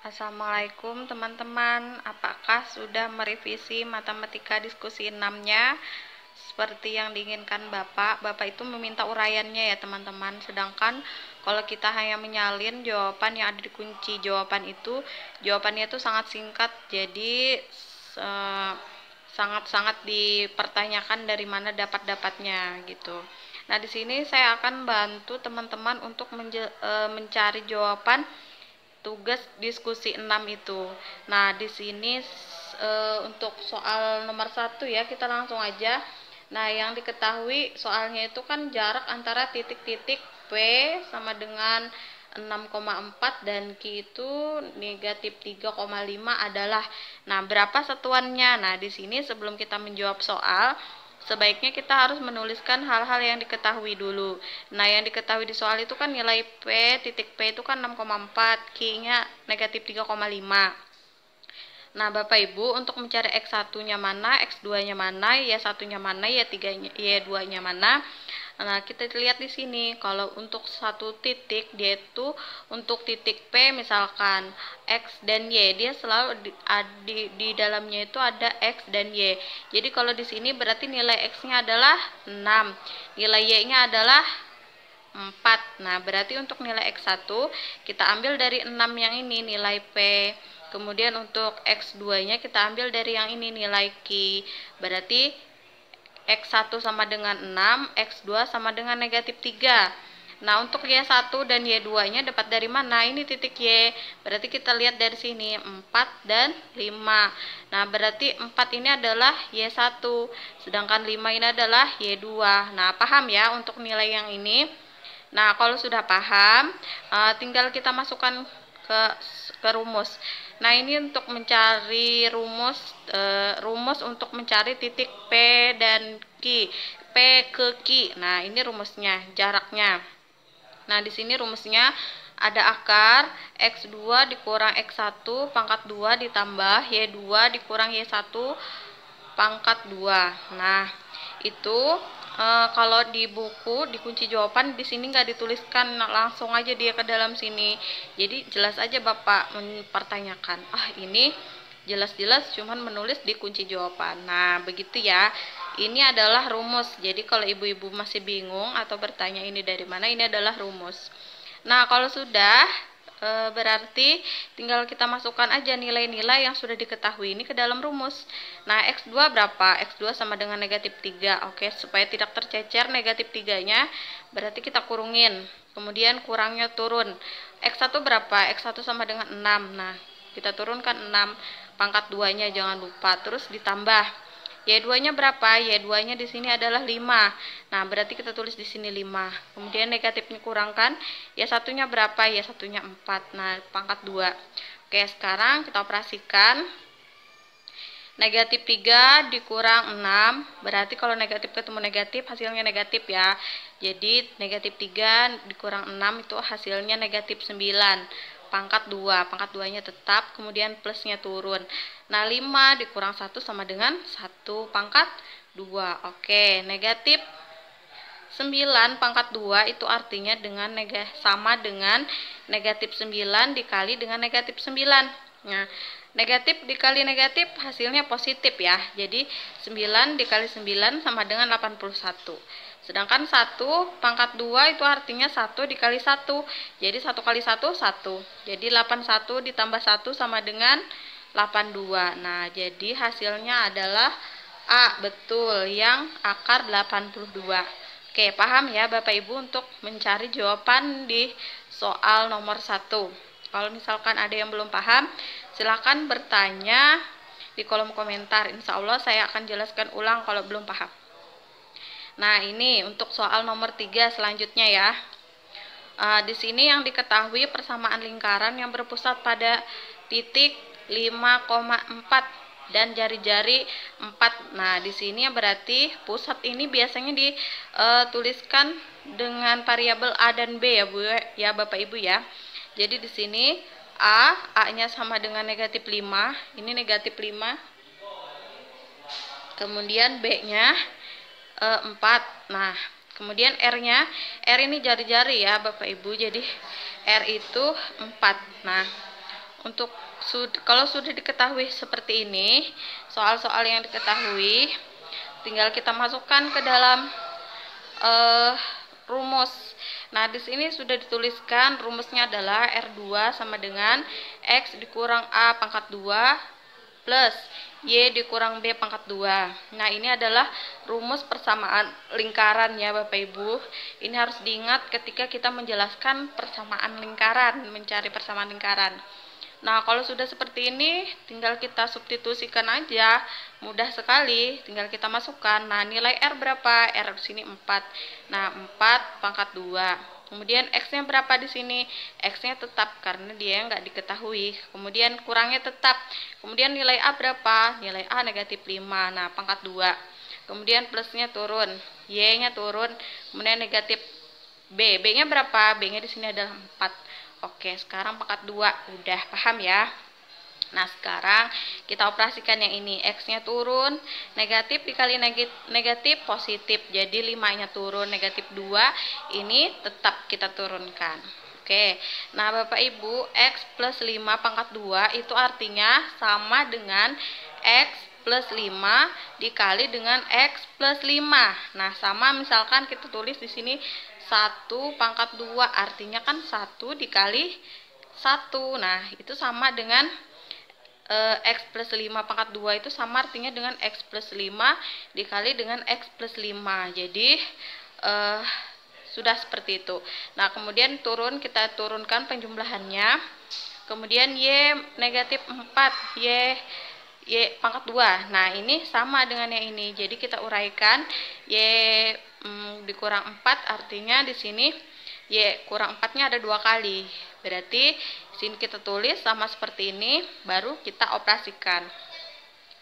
Assalamualaikum teman-teman, apakah sudah merevisi matematika diskusi 6-nya seperti yang diinginkan Bapak itu meminta uraiannya ya teman-teman. Sedangkan kalau kita hanya menyalin jawaban yang ada di kunci jawaban itu, jawabannya itu sangat singkat, jadi sangat-sangat dipertanyakan dari mana dapatnya gitu. Nah, di sini saya akan bantu teman-teman untuk mencari jawaban tugas diskusi 6 itu. Nah, di sini untuk soal nomor 1 ya, kita langsung aja. Nah, yang diketahui soalnya itu kan jarak antara titik-titik P sama dengan 6,4 dan Q itu negatif 3,5 adalah. Nah, berapa satuannya? Nah, di sini sebelum kita menjawab soal, sebaiknya kita harus menuliskan hal-hal yang diketahui dulu. Nah, yang diketahui di soal itu kan nilai P, titik P itu kan 6,4, Q-nya negatif 3,5. Nah, Bapak Ibu, untuk mencari X1-nya mana, X2-nya mana, Y1-nya mana, Y3-nya, Y2-nya mana. Nah, kita lihat di sini, kalau untuk satu titik, dia itu untuk titik P misalkan X dan Y, dia selalu di dalamnya itu ada X dan Y. Jadi kalau di sini berarti nilai X-nya adalah 6, nilai Y-nya adalah 4. Nah, berarti untuk nilai X1 kita ambil dari 6 yang ini nilai P. Kemudian untuk X2-nya kita ambil dari yang ini nilai Q. Berarti X1 sama dengan 6, X2 sama dengan negatif 3. Nah, untuk Y1 dan Y2-nya dapat dari mana? Ini titik Y. Berarti kita lihat dari sini 4 dan 5. Nah, berarti 4 ini adalah Y1, sedangkan 5 ini adalah Y2. Nah, paham ya untuk nilai yang ini? Nah, kalau sudah paham, tinggal kita masukkan ke rumus. Nah, ini untuk mencari rumus untuk mencari titik P dan Q. P ke Q. Nah, ini rumusnya, jaraknya. Nah, di sini rumusnya ada akar X2 dikurang X1 pangkat 2 ditambah Y2 dikurang Y1 pangkat 2. Nah, itu kalau di buku di kunci jawaban di sini nggak dituliskan, langsung aja dia ke dalam sini. Jadi jelas aja Bapak mempertanyakan, ini jelas-jelas cuman menulis di kunci jawaban. Nah, begitu ya. Ini adalah rumus. Jadi kalau ibu-ibu masih bingung atau bertanya ini dari mana, ini adalah rumus. Nah, kalau sudah berarti tinggal kita masukkan aja nilai-nilai yang sudah diketahui ini ke dalam rumus. Nah, X2 berapa? X2 sama dengan negatif 3. Oke, supaya tidak tercecer negatif 3-nya, berarti kita kurungin. Kemudian kurangnya turun. X1 berapa? X1 sama dengan 6. Nah, kita turunkan 6. Pangkat 2-nya jangan lupa. Terus ditambah. Y2-nya berapa? Y2-nya di sini adalah 5. Nah, berarti kita tulis di sini 5. Kemudian negatifnya kurangkan. Y1-nya berapa? Y1-nya 4. Nah, pangkat 2. Oke, sekarang kita operasikan. Negatif 3 dikurang 6. Berarti kalau negatif ketemu negatif, hasilnya negatif ya. Jadi, negatif 3 dikurang 6 itu hasilnya negatif 9. Pangkat 2. Pangkat 2-nya tetap, kemudian plusnya turun. Nah, 5 dikurang 1 sama dengan 1 pangkat 2. Oke, negatif 9 pangkat 2 itu artinya sama dengan negatif 9 dikali dengan negatif 9. Nah, negatif dikali negatif hasilnya positif ya. Jadi 9 dikali 9 sama dengan 81. Sedangkan 1 pangkat 2 itu artinya 1 dikali 1. Jadi 1 kali 1, 1. Jadi 81 ditambah 1 sama dengan 82. Nah, jadi hasilnya adalah A, betul, yang akar 82. Oke, paham ya Bapak Ibu untuk mencari jawaban di soal nomor 1. Kalau misalkan ada yang belum paham, silakan bertanya di kolom komentar. Insya Allah saya akan jelaskan ulang kalau belum paham. Nah, ini untuk soal nomor 3 selanjutnya ya. Di sini yang diketahui persamaan lingkaran yang berpusat pada titik 5,4 dan jari-jari 4. Nah, di sini berarti pusat ini biasanya dituliskan dengan variabel A dan B ya, Bu ya, Bapak Ibu ya. Jadi di sini A-nya sama dengan negatif 5, ini negatif 5. Kemudian B-nya 4. Nah, kemudian R-nya, R ini jari-jari ya Bapak Ibu, jadi R itu 4. Nah, Kalau sudah diketahui seperti ini, soal-soal yang diketahui tinggal kita masukkan ke dalam rumus. Nah, di sini sudah dituliskan rumusnya adalah R2 sama dengan X dikurang A pangkat 2 plus Y dikurang B pangkat 2. Nah, ini adalah rumus persamaan lingkaran ya Bapak Ibu. Ini harus diingat ketika kita menjelaskan persamaan lingkaran, mencari persamaan lingkaran. Nah, kalau sudah seperti ini, tinggal kita substitusikan aja. Mudah sekali, tinggal kita masukkan. Nah, nilai R berapa? R di sini 4. Nah, 4 pangkat 2. Kemudian X-nya berapa di sini? X-nya tetap karena dia nggak diketahui. Kemudian kurangnya tetap. Kemudian nilai A berapa? Nilai A negatif 5. Nah, pangkat 2. Kemudian plusnya turun. Y-nya turun. Kemudian negatif B. B-nya berapa? B-nya di sini adalah 4. Oke, sekarang pangkat 2. Udah paham ya? Nah, sekarang kita operasikan yang ini. X-nya turun, negatif dikali negatif positif. Jadi 5-nya turun, negatif 2. Ini tetap kita turunkan. Oke, nah Bapak Ibu, X plus 5 pangkat 2 itu artinya sama dengan X plus 5 dikali dengan X plus 5. Nah, sama misalkan kita tulis di sini 1 pangkat 2, artinya kan 1 dikali 1. Nah, itu sama dengan X plus 5 pangkat 2 itu sama artinya dengan X plus 5 dikali dengan X plus 5. Jadi, sudah seperti itu. Nah, kemudian kita turunkan penjumlahannya. Kemudian Y negatif 4, Y pangkat 2. Nah, ini sama dengan yang ini. Jadi, kita uraikan Y dikurang 4, artinya di sini Y kurang 4-nya ada 2 kali. Berarti sini kita tulis sama seperti ini, baru kita operasikan.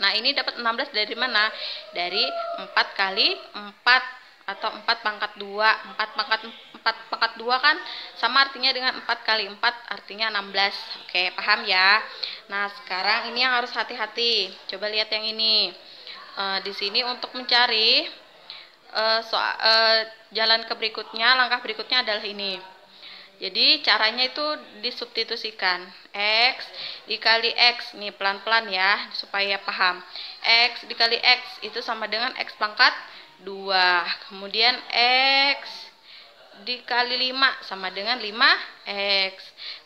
Nah, ini dapat 16 dari mana? Dari 4 kali 4 atau 4 pangkat 2. 4 pangkat 2 kan sama artinya dengan 4 kali 4 artinya 16. Oke, paham ya? Nah, sekarang ini yang harus hati-hati. Coba lihat yang ini. Di sini untuk mencari jalan ke berikutnya, langkah berikutnya adalah ini. Jadi caranya itu disubstitusikan. X dikali X, nih pelan-pelan ya supaya paham. X dikali X itu sama dengan X pangkat 2. Kemudian X dikali 5 sama dengan 5X.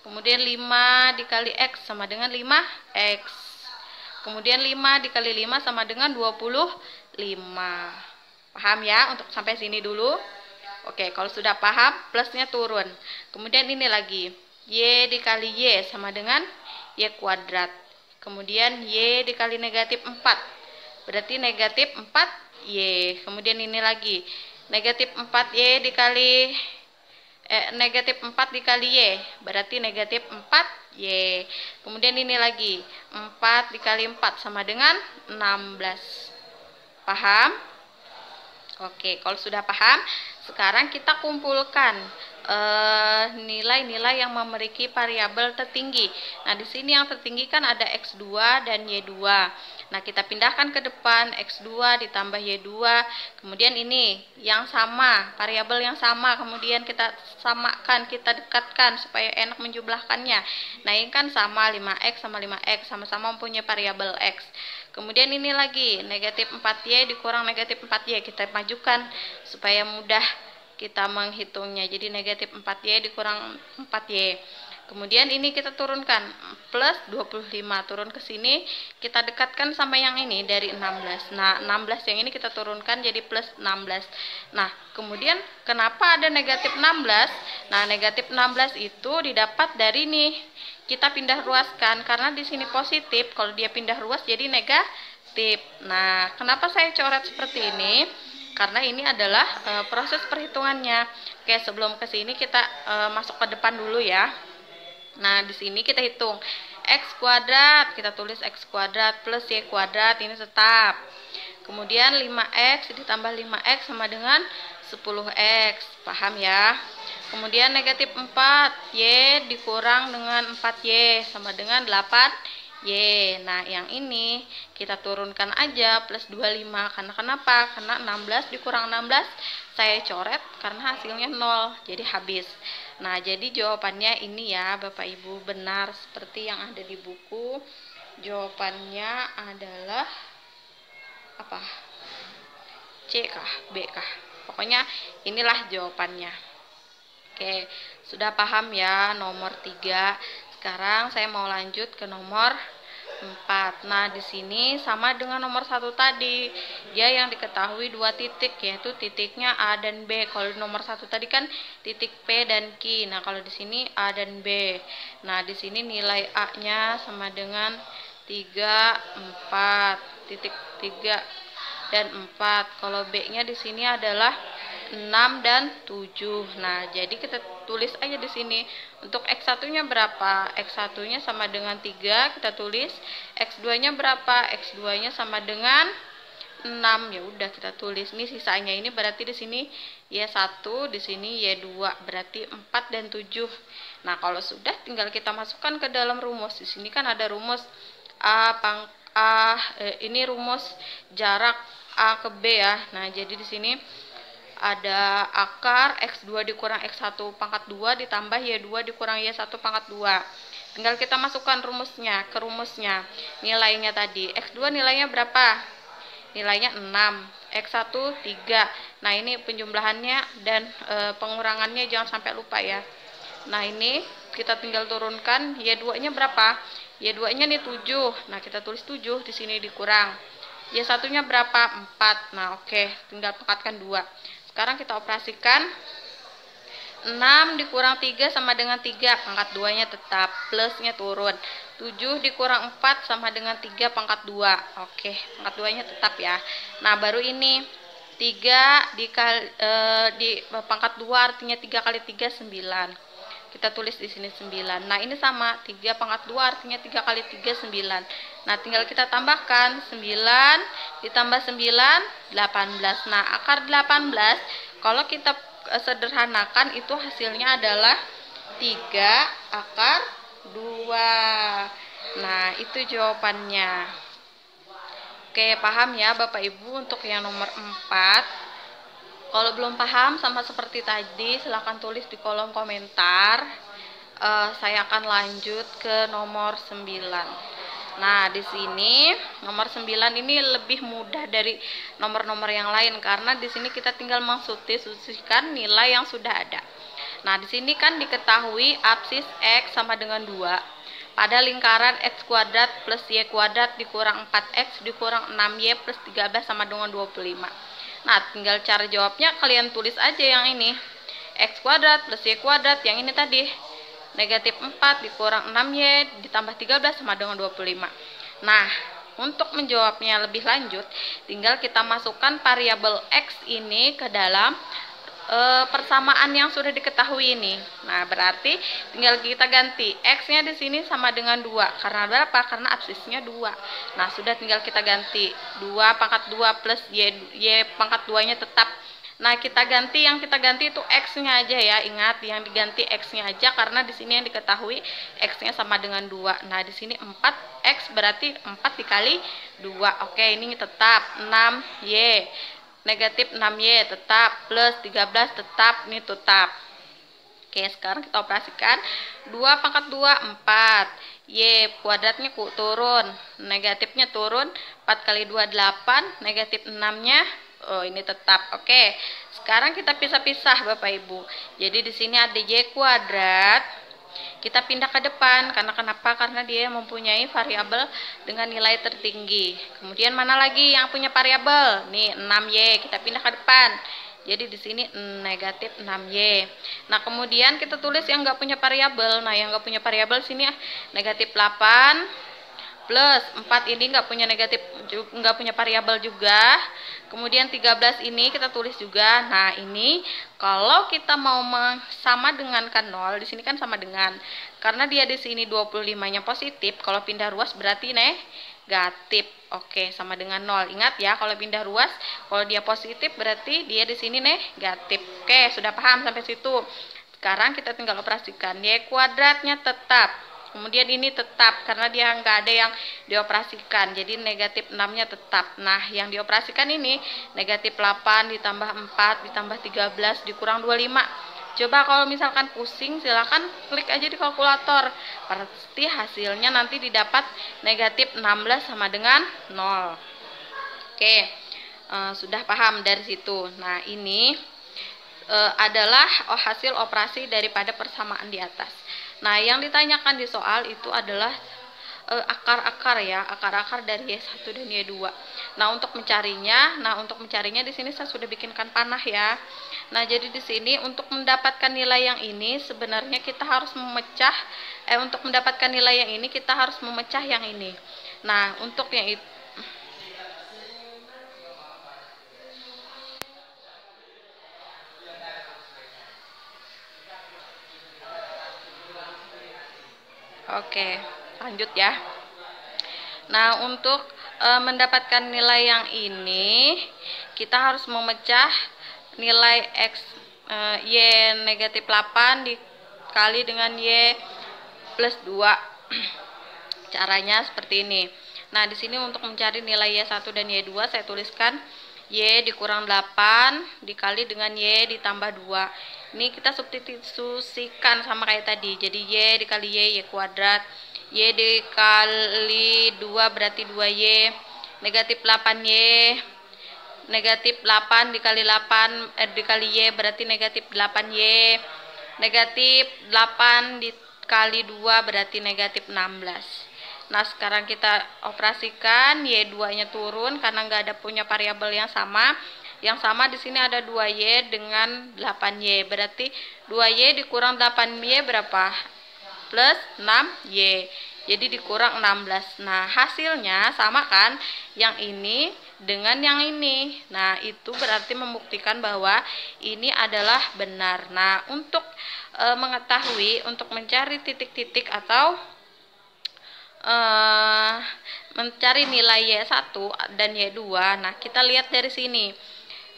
Kemudian 5 dikali X sama dengan 5X. Kemudian 5 dikali 5 sama dengan 25. Paham ya? Untuk sampai sini dulu. Oke, kalau sudah paham, plusnya turun. Kemudian ini lagi. Y dikali Y sama dengan Y kuadrat. Kemudian Y dikali negatif 4. Berarti negatif 4Y. Kemudian ini lagi. Negatif 4Y dikali negatif 4 dikali Y. Berarti negatif 4Y. Kemudian ini lagi. 4 dikali 4 sama dengan 16. Paham? Oke, kalau sudah paham, sekarang kita kumpulkan nilai-nilai yang memiliki variabel tertinggi. Nah, di sini yang tertinggi kan ada X2 dan Y2. Nah, kita pindahkan ke depan, X2 ditambah Y2. Kemudian ini yang sama, variabel yang sama, kemudian kita samakan, kita dekatkan supaya enak menjumlahkannya. Nah, ini kan sama 5X sama 5X, sama-sama mempunyai variabel X. Kemudian ini lagi, negatif 4Y dikurang negatif 4Y. Kita majukan supaya mudah kita menghitungnya. Jadi negatif 4Y dikurang 4Y. Kemudian ini kita turunkan, plus 25. Turun ke sini, kita dekatkan sama yang ini dari 16. Nah, 16 yang ini kita turunkan jadi plus 16. Nah, kemudian kenapa ada negatif 16? Nah, negatif 16 itu didapat dari nih. Kita pindah ruaskan karena di sini positif, kalau dia pindah ruas jadi negatif. Nah, kenapa saya coret seperti ini? Karena ini adalah proses perhitungannya. Oke, sebelum ke sini kita masuk ke depan dulu ya. Nah, di sini kita hitung X kuadrat, kita tulis X kuadrat plus Y kuadrat, ini tetap. Kemudian 5X ditambah 5X sama dengan 10X, paham ya? Kemudian negatif 4, Y dikurang dengan 4Y sama dengan 8Y. Nah, yang ini kita turunkan aja plus 25. Karena kenapa? Karena 16 dikurang 16 saya coret karena hasilnya 0. Jadi habis. Nah, jadi jawabannya ini ya Bapak Ibu, benar seperti yang ada di buku. Jawabannya adalah apa? C kah? B kah? Pokoknya inilah jawabannya. Oke, sudah paham ya nomor 3. Sekarang saya mau lanjut ke nomor 4. Nah, di sini sama dengan nomor 1 tadi. Dia yang diketahui 2 titik, yaitu titiknya A dan B. Kalau nomor 1 tadi kan titik P dan Q. Nah, kalau di sini A dan B. Nah, di sini nilai A-nya sama dengan 3, 4. Titik 3 dan 4. Kalau B-nya di sini adalah 6 dan 7. Nah, jadi kita tulis aja di sini. Untuk X1-nya berapa? X1-nya sama dengan 3, kita tulis. X2-nya berapa? X2-nya sama dengan 6. Ya udah kita tulis. Nih sisanya ini berarti di sini Y1, di sini Y2, berarti 4 dan 7. Nah, kalau sudah tinggal kita masukkan ke dalam rumus. Di sini kan ada rumus ini rumus jarak A ke B ya. Nah, jadi di sini ada akar X2 dikurang X1 pangkat 2 ditambah Y2 dikurang Y1 pangkat 2. Tinggal kita masukkan rumusnya ke rumusnya. Nilainya tadi, X2 nilainya berapa? Nilainya 6, X1 3. Nah, ini penjumlahannya dan pengurangannya jangan sampai lupa ya. Nah, ini kita tinggal turunkan. Y2-nya berapa? Y2-nya nih 7. Nah, kita tulis 7 di sini dikurang. Y1-nya berapa? 4. Nah, oke, tinggal pangkatkan 2. Sekarang kita operasikan. 6 dikurang 3 sama dengan 3, pangkat 2-nya tetap, plusnya turun. 7 dikurang 4 sama dengan 3 pangkat 2. Oke, pangkat 2-nya tetap ya. Nah, baru ini 3 di pangkat 2 artinya 3 kali 3 9. Kita tulis di sini 9. Nah, ini sama, 3 pangkat 2 artinya 3 kali 3 9. Nah, tinggal kita tambahkan 9 ditambah 9 18. Nah, akar 18 kalau kita sederhanakan itu hasilnya adalah 3 akar 2. Nah, itu jawabannya. Oke, paham ya Bapak Ibu untuk yang nomor 4. Kalau belum paham sama seperti tadi, silahkan tulis di kolom komentar. Saya akan lanjut ke nomor 9. Nah, di sini nomor 9 ini lebih mudah dari nomor-nomor yang lain karena di sini kita tinggal mensubstitusikan nilai yang sudah ada. Nah, di sini kan diketahui absis X sama dengan 2 pada lingkaran X kuadrat plus Y kuadrat dikurang 4X dikurang 6Y plus 13 sama dengan 25. Nah, tinggal cara jawabnya kalian tulis aja yang ini. X kuadrat plus Y kuadrat, yang ini tadi. Negatif 4 dikurang 6Y ditambah 13 sama dengan 25. Nah, untuk menjawabnya lebih lanjut, tinggal kita masukkan variabel X ini ke dalam persamaan yang sudah diketahui ini. Nah, berarti tinggal kita ganti. X-nya di sini sama dengan 2. Karena berapa? Karena absisnya 2. Nah, sudah tinggal kita ganti. 2 pangkat 2 plus Y pangkat 2-nya tetap. Nah, kita ganti, yang kita ganti itu X-nya aja ya. Ingat, yang diganti X-nya aja karena di sini yang diketahui X-nya sama dengan 2. Nah, di sini 4X berarti 4 dikali 2. Oke, ini tetap 6Y. Negatif 6Y tetap, plus 13 tetap, ini tetap. Oke, sekarang kita operasikan. 2 pangkat 2, 4. Y kuadratnya turun, negatifnya turun. 4 kali 2, 8. Negatif 6-nya, oh ini tetap. Oke, sekarang kita pisah-pisah Bapak Ibu. Jadi di sini ada Y kuadrat. Kita pindah ke depan, karena kenapa? Karena dia mempunyai variabel dengan nilai tertinggi. Kemudian mana lagi yang punya variabel? Nih 6Y, kita pindah ke depan. Jadi di sini negatif 6Y. Nah, kemudian kita tulis yang nggak punya variabel. Nah, yang nggak punya variabel sini negatif 8 plus 4 ini nggak punya variabel juga. Kemudian 13 ini kita tulis juga. Nah, ini kalau kita mau sama dengankan 0, di sini kan sama dengan. Karena dia di sini 25-nya positif, kalau pindah ruas berarti negatif. Oke, sama dengan 0. Ingat ya, kalau pindah ruas, kalau dia positif berarti dia di sini negatif. Oke, sudah paham sampai situ. Sekarang kita tinggal operasikan. Y kuadratnya tetap. Kemudian ini tetap karena dia nggak ada yang dioperasikan. Jadi negatif 6-nya tetap. Nah, yang dioperasikan ini negatif 8 ditambah 4 ditambah 13 dikurang 25. Coba kalau misalkan pusing, silahkan klik aja di kalkulator. Pasti hasilnya nanti didapat negatif 16 sama dengan 0. Oke, sudah paham dari situ. Nah, ini adalah hasil operasi daripada persamaan di atas. Nah, yang ditanyakan di soal itu adalah akar-akar ya, akar-akar dari Y1 dan Y2. Nah, untuk mencarinya di sini saya sudah bikinkan panah ya. Nah, jadi di sini untuk mendapatkan nilai yang ini sebenarnya kita harus memecah untuk mendapatkan nilai yang ini kita harus memecah yang ini. Nah, untuk yang itu Oke, lanjut ya. Nah, untuk mendapatkan nilai yang ini, kita harus memecah nilai X Y negatif 8 dikali dengan Y plus 2. Caranya seperti ini. Nah, di sini untuk mencari nilai Y1 dan Y2, saya tuliskan Y dikurang 8 dikali dengan Y ditambah 2. Ini kita substitusikan sama kayak tadi. Jadi Y dikali Y kuadrat. Y dikali 2 berarti 2Y. Negatif 8Y. Negatif 8 dikali 8 dikali Y berarti negatif 8Y. Negatif 8 dikali 2 berarti negatif 16. Nah, sekarang kita operasikan, Y2-nya turun karena nggak ada punya variabel yang sama. Yang sama di sini ada 2Y dengan 8Y. Berarti 2Y dikurang 8Y berapa? Plus 6Y. Jadi dikurang 16. Nah, hasilnya sama kan? Yang ini dengan yang ini. Nah, itu berarti membuktikan bahwa ini adalah benar. Nah, untuk mengetahui, untuk mencari titik-titik atau mencari nilai Y1 dan Y2. Nah, kita lihat dari sini.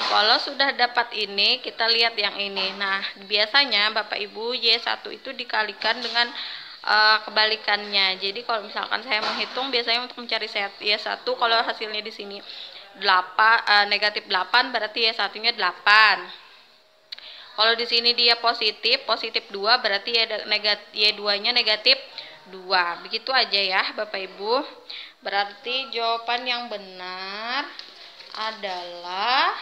Kalau sudah dapat ini, kita lihat yang ini. Nah, biasanya Bapak Ibu Y1 itu dikalikan dengan kebalikannya. Jadi kalau misalkan saya menghitung, biasanya untuk mencari Y1, kalau hasilnya di sini 8 negatif 8 berarti Y1-nya 8. Kalau di sini dia positif 2 berarti Y2-nya negatif 2. Begitu aja ya Bapak Ibu. Berarti jawaban yang benar adalah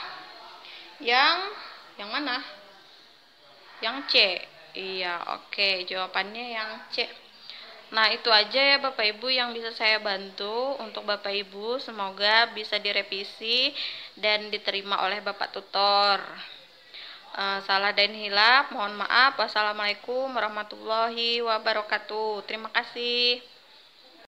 yang mana? Yang C. Iya, oke. Jawabannya yang C. Nah, itu aja ya Bapak Ibu yang bisa saya bantu untuk Bapak Ibu. Semoga bisa direvisi dan diterima oleh Bapak tutor. Salah dan hilaf, mohon maaf. Wassalamualaikum warahmatullahi wabarakatuh. Terima kasih.